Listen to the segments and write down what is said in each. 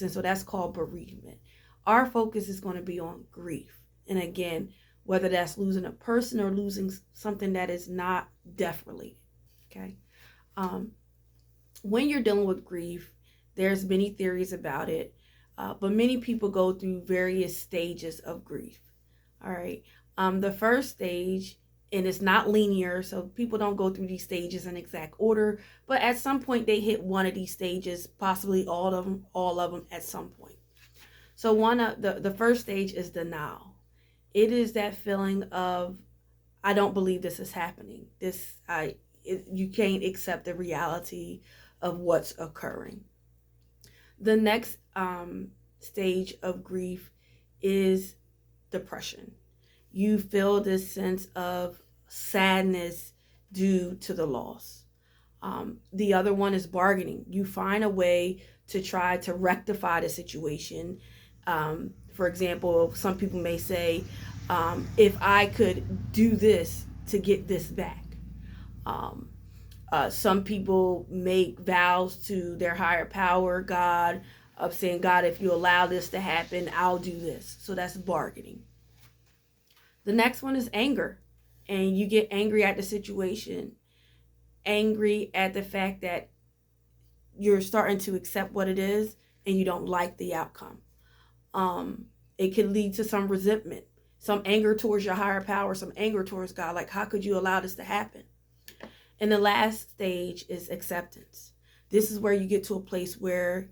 And so that's called bereavement. Our focus is going to be on grief. And again, whether that's losing a person or losing something that is not death related. Okay. Um, when you're dealing with grief, there's many theories about it, but many people go through various stages of grief. All right. The first stage, and it's not linear, so people don't go through these stages in exact order, but at some point they hit one of these stages, possibly all of them at some point. So one of the first stage is denial. It is that feeling of, I don't believe this is happening. You can't accept the reality of what's occurring. The next stage of grief is depression. You feel this sense of sadness due to the loss. The other one is bargaining. You find a way to try to rectify the situation. For example, some people may say, if I could do this to get this back. Some people make vows to their higher power, God, of saying, God, if you allow this to happen, I'll do this. So that's bargaining. The next one is anger. And you get angry at the situation, angry at the fact that you're starting to accept what it is and you don't like the outcome. It can lead to some resentment, some anger towards your higher power, some anger towards God. Like, how could you allow this to happen? And the last stage is acceptance. This is where you get to a place where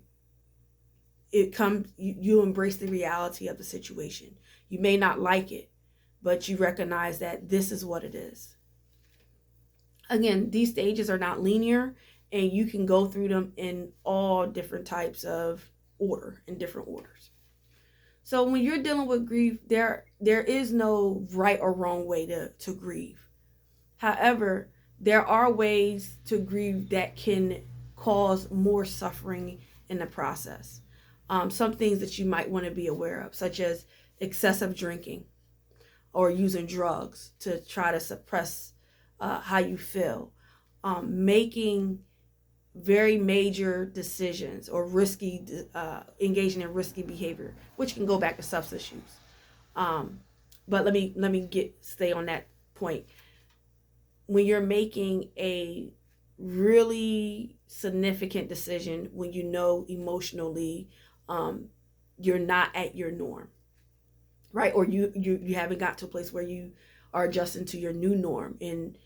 you embrace the reality of the situation. You may not like it, but you recognize that this is what it is. Again, these stages are not linear, and you can go through them in all different types of order, in different orders. So when you're dealing with grief, there is no right or wrong way to grieve. However, there are ways to grieve that can cause more suffering in the process. Some things that you might want to be aware of, such as excessive drinking or using drugs to try to suppress how you feel, making very major decisions or engaging in risky behavior, which can go back to substance use. But let me stay on that point. When you're making a really significant decision, when you know emotionally you're not at your norm, right? Or you haven't got to a place where you are adjusting to your new norm, and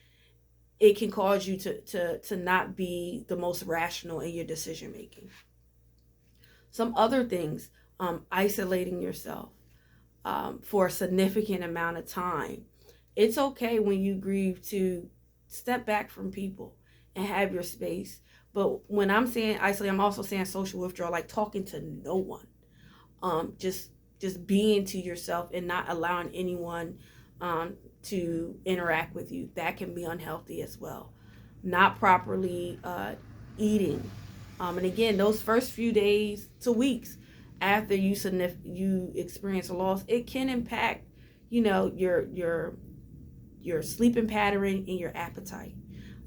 it can cause you to not be the most rational in your decision making. Some other things, isolating yourself for a significant amount of time. It's okay when you grieve to step back from people and have your space. But when I'm saying isolate, I'm also saying social withdrawal, like talking to no one. Just being to yourself and not allowing anyone to interact with you. That can be unhealthy as well. Not properly eating. And again, those first few days to weeks after you experience a loss, it can impact, your sleeping pattern and your appetite.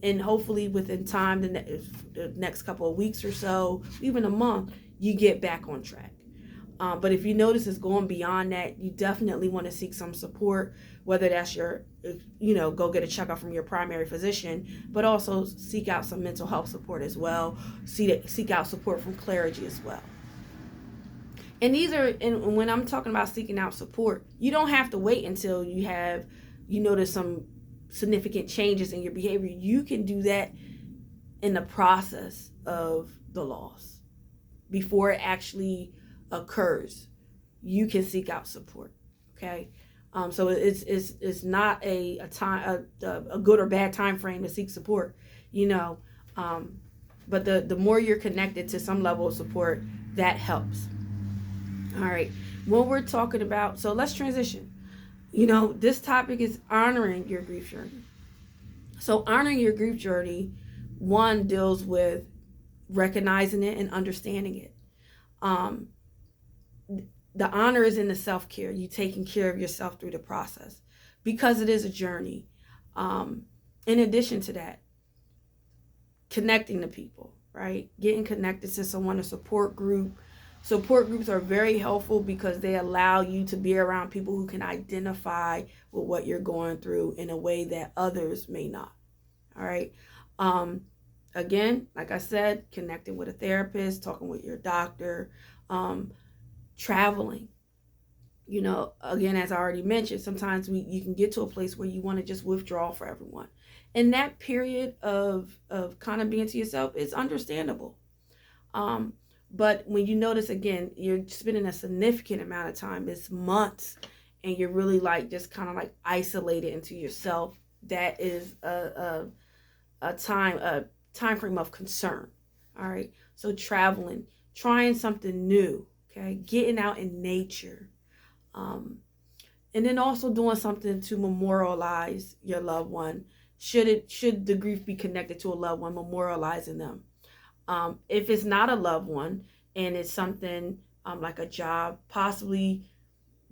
And hopefully within time, the next couple of weeks or so, even a month, you get back on track. But if you notice it's going beyond that, you definitely want to seek some support, whether that's go get a checkup from your primary physician, but also seek out some mental health support as well. Seek out support from clergy as well. And and when I'm talking about seeking out support, you don't have to wait until you notice some significant changes in your behavior. You can do that in the process of the loss. Before it actually occurs, you can seek out support. Okay. So it's not a good or bad time frame to seek support, but the more you're connected to some level of support, that helps. All right. When we're talking about, so let's transition. This topic is honoring your grief journey. So honoring your grief journey, one, deals with recognizing it and understanding it. The honor is in the self-care, you taking care of yourself through the process, because it is a journey. In addition to that, connecting to people, right? Getting connected to someone, a support group, Support groups are very helpful because they allow you to be around people who can identify with what you're going through in a way that others may not. All right. Again, like I said, connecting with a therapist, talking with your doctor, traveling. You know, again, as I already mentioned, sometimes you can get to a place where you want to just withdraw for everyone. And that period of kind of being to yourself is understandable. But when you notice, again, you're spending a significant amount of time, it's months, and you're really like just kind of like isolated into yourself, that is a time frame of concern. All right. So traveling, trying something new, okay, getting out in nature, and then also doing something to memorialize your loved one. Should the grief be connected to a loved one, memorializing them. If it's not a loved one and it's something like a job, possibly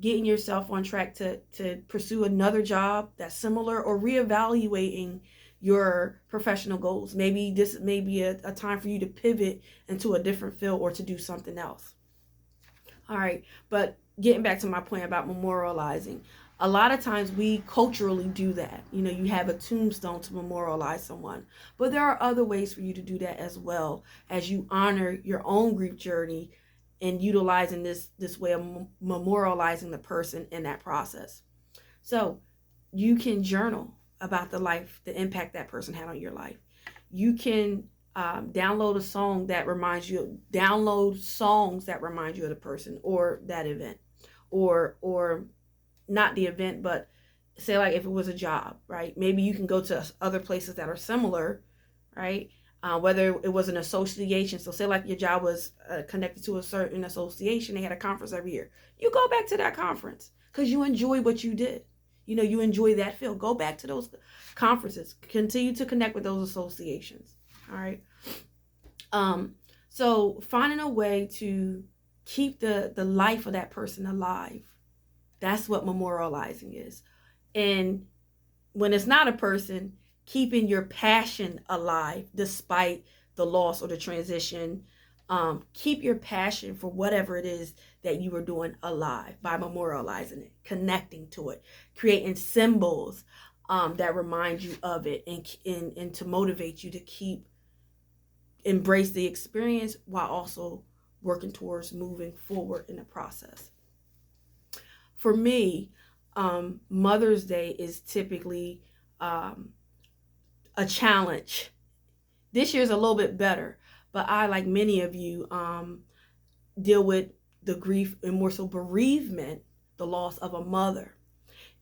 getting yourself on track to pursue another job that's similar, or reevaluating your professional goals. Maybe this may be a time for you to pivot into a different field or to do something else. All right, but getting back to my point about memorializing, a lot of times we culturally do that. You know, you have a tombstone to memorialize someone, but there are other ways for you to do that as well, as you honor your own grief journey and utilizing this way of memorializing the person in that process. So you can journal about the impact that person had on your life. You can download songs that remind you of the person or that event, or not the event, but say like if it was a job, right? Maybe you can go to other places that are similar, right? Whether it was an association. So say like your job was connected to a certain association, they had a conference every year. You go back to that conference because you enjoy what you did. You know, you enjoy that field. Go back to those conferences. Continue to connect with those associations. All right. So finding a way to keep the life of that person alive. That's what memorializing is. And when it's not a person, keeping your passion alive despite the loss or the transition. Keep your passion for whatever it is that you are doing alive by memorializing it, connecting to it, creating symbols that remind you of it, and to motivate you to keep embrace the experience while also working towards moving forward in the process. For me, Mother's Day is typically a challenge. This year's a little bit better, but I, like many of you, deal with the grief and more so bereavement, the loss of a mother.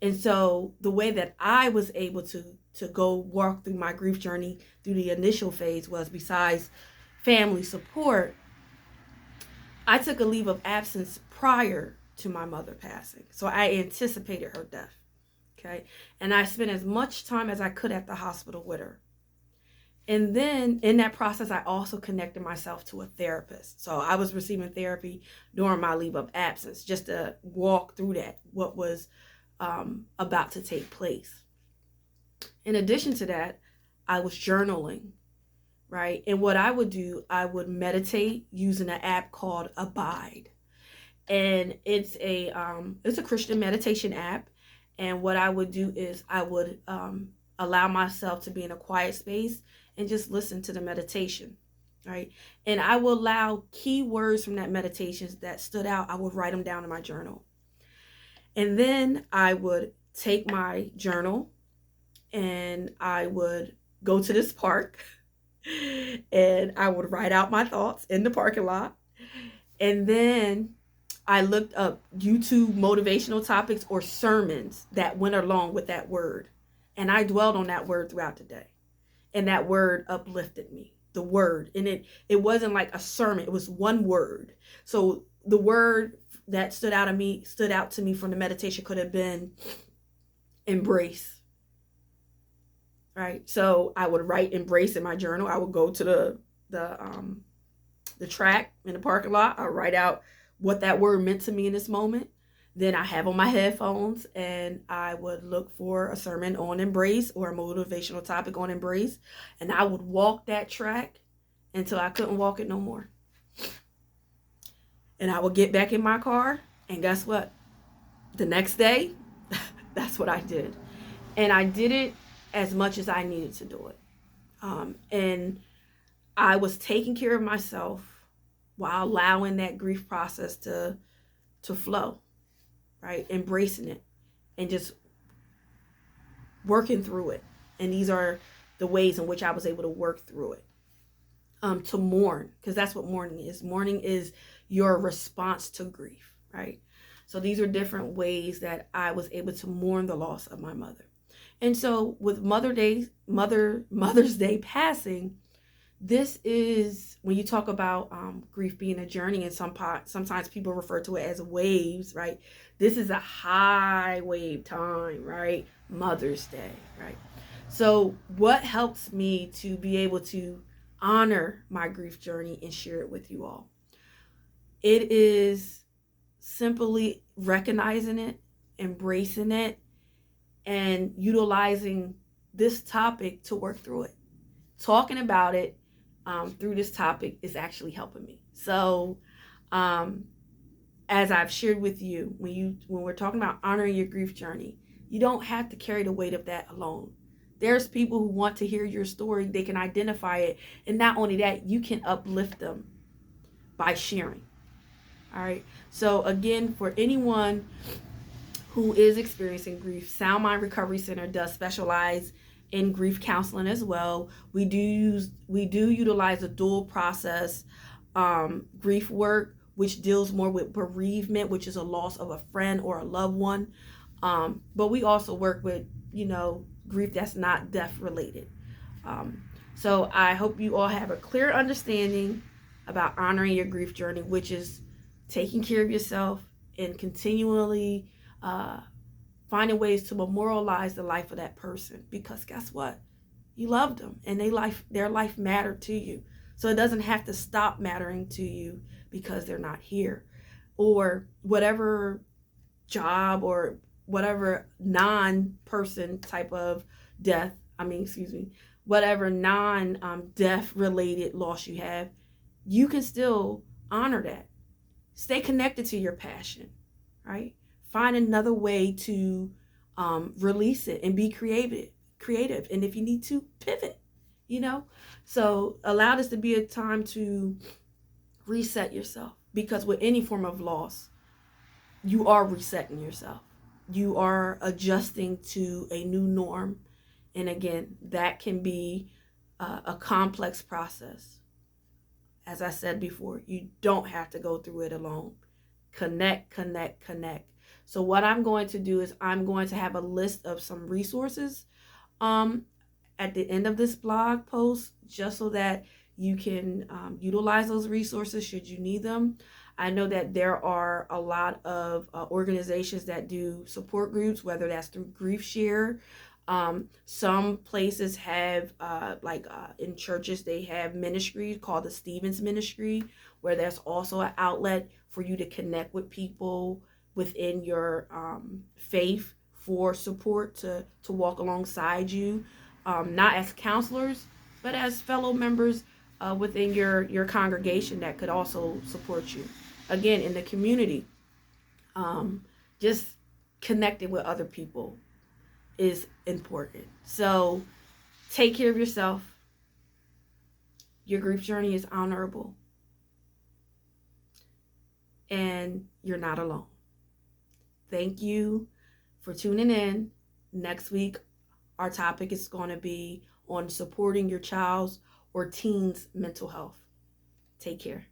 And so the way that I was able to go walk through my grief journey through the initial phase was, besides family support, I took a leave of absence prior to my mother passing. So I anticipated her death. Okay. And I spent as much time as I could at the hospital with her. And then in that process, I also connected myself to a therapist. So I was receiving therapy during my leave of absence, just to walk through that, what was about to take place. In addition to that, I was journaling, right? And what I would do, I would meditate using an app called Abide. And it's a Christian meditation app. And what I would do is I would allow myself to be in a quiet space and just listen to the meditation, right? And I will allow key words from that meditation that stood out. I would write them down in my journal. And then I would take my journal and I would go to this park and I would write out my thoughts in the parking lot. And then I looked up YouTube motivational topics or sermons that went along with that word. And I dwelled on that word throughout the day. And that word uplifted me, the word. And it wasn't like a sermon. It was one word. So the word that stood out to me from the meditation could have been embrace. Right. So I would write embrace in my journal. I would go to the track in the parking lot. I would write out what that word meant to me in this moment. Then I have on my headphones and I would look for a sermon on embrace or a motivational topic on embrace. And I would walk that track until I couldn't walk it no more. And I would get back in my car, and guess what? The next day, that's what I did. And I did it as much as I needed to do it. And I was taking care of myself while allowing that grief process to flow, right? Embracing it and just working through it. And these are the ways in which I was able to work through it. To mourn, because that's what mourning is. Mourning is your response to grief, right? So these are different ways that I was able to mourn the loss of my mother. And so with Mother's Day passing, this is when you talk about grief being a journey, and sometimes people refer to it as waves, right? This is a high wave time, right? Mother's Day, right? So what helps me to be able to honor my grief journey and share it with you all? It is simply recognizing it, embracing it, and utilizing this topic to work through it. Talking about it through this topic is actually helping me. So as I've shared with you, when we're talking about honoring your grief journey, you don't have to carry the weight of that alone. There's people who want to hear your story. They can identify it. And not only that, you can uplift them by sharing. All right. So again, for anyone who is experiencing grief, Sound Mind Recovery Center does specialize in grief counseling as well. We do utilize a dual process grief work, which deals more with bereavement, which is a loss of a friend or a loved one. But we also work with, grief that's not death related. So I hope you all have a clear understanding about honoring your grief journey, which is taking care of yourself and continually finding ways to memorialize the life of that person, because guess what? You loved them and their life mattered to you. So it doesn't have to stop mattering to you because they're not here, or whatever job or whatever non-person type of death, whatever non-death related loss you have, you can still honor that. Stay connected to your passion, right? Find another way to release it and be creative. And if you need to, pivot, So allow this to be a time to reset yourself, because with any form of loss, you are resetting yourself. You are adjusting to a new norm. And again, that can be a complex process. As I said before, you don't have to go through it alone. Connect. So what I'm going to do is I'm going to have a list of some resources at the end of this blog post, just so that you can utilize those resources should you need them. I know that there are a lot of organizations that do support groups, whether that's through Grief Share. Some places have, in churches, they have ministries called the Stevens Ministry, where there's also an outlet for you to connect with people within your faith for support to walk alongside you, not as counselors, but as fellow members within your congregation that could also support you. Again, in the community, just connecting with other people is important. So take care of yourself. Your grief journey is honorable, and you're not alone. Thank you for tuning in. Next week, our topic is going to be on supporting your child's or teen's mental health. Take care.